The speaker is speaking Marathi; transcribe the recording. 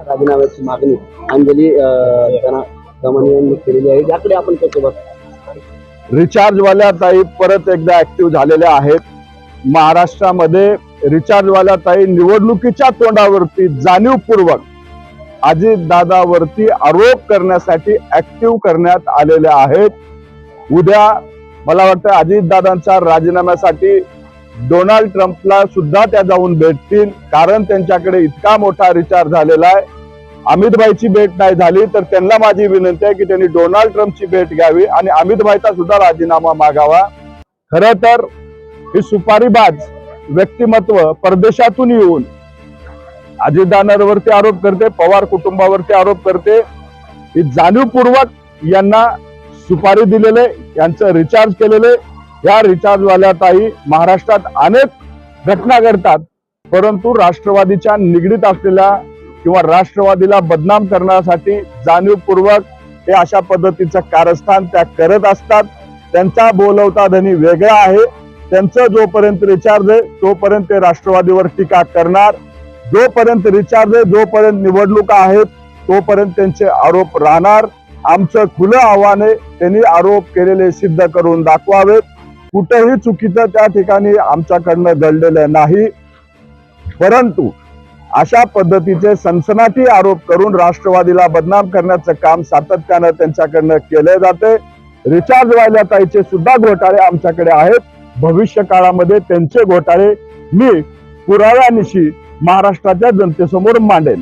राजीनाम्याची मागणी अंजली दमानी यांनी केलेली आहे, याकडे आपण कसं बघतो? रिचार्जवाल्या ताई परत एकदा ऍक्टिव्ह झालेल्या आहेत। महाराष्ट्रामध्ये रिचार्जवाल्या ताई निवडणुकीच्या तोंडावरती जाणीवपूर्वक अजितदादावरती आरोप करण्यासाठी ऍक्टिव्ह करण्यात आलेल्या आहेत। उद्या मला वाटतं अजितदादांच्या राजीनाम्यासाठी डोनाल्ड ट्रम्पला सुद्धा त्या जाऊन भेटतील, कारण त्यांच्याकडे इतका मोठा रिचार्ज झालेला आहे। अमितभाईची भेट नाही झाली तर त्यांना माझी विनंती आहे की त्यांनी डोनाल्ड ट्रम्पची भेट घ्यावी आणि अमितभाईचा सुद्धा राजीनामा मागावा। खरं तर ही सुपारीबाज व्यक्तिमत्व परदेशातून येऊन अजितदादांवरती आरोप करते, पवार कुटुंबावरती आरोप करते। ही जाणीवपूर्वक यांना सुपारी दिलेले, यांचं रिचार्ज केलेले। या रिचार्जवाल्या ताई महाराष्ट्रात अनेक घटना घडतात, परंतु राष्ट्रवादीच्या निगडीत असलेल्या किंवा राष्ट्रवादीला बदनाम करण्यासाठी जाणीवपूर्वक हे अशा पद्धतीचं कारस्थान त्या करत असतात। त्यांचा बोलवता धनी वेगळा आहे। त्यांचं जोपर्यंत रिचार्ज आहे तोपर्यंत ते राष्ट्रवादीवर टीका करणार, जोपर्यंत रिचार्ज आहे, जोपर्यंत निवडणुका आहेत तोपर्यंत त्यांचे आरोप राहणार। आमचं खुलं आव्हान आहे, त्यांनी आरोप केलेले सिद्ध करून दाखवावेत। कुठेही चुकीचं त्या ठिकाणी आमच्याकडनं घडलेलं नाही, परंतु अशा पद्धतीचे सनसनाटी आरोप करून राष्ट्रवादीला बदनाम करण्याचं काम सातत्यानं त्यांच्याकडनं केले जाते। रिचार्जवाल्या ताईचे सुद्धा घोटाळे आमच्याकडे आहेत, भविष्य काळामध्ये त्यांचे घोटाळे मी पुराव्यानिशी महाराष्ट्राच्या जनतेसमोर मांडेन।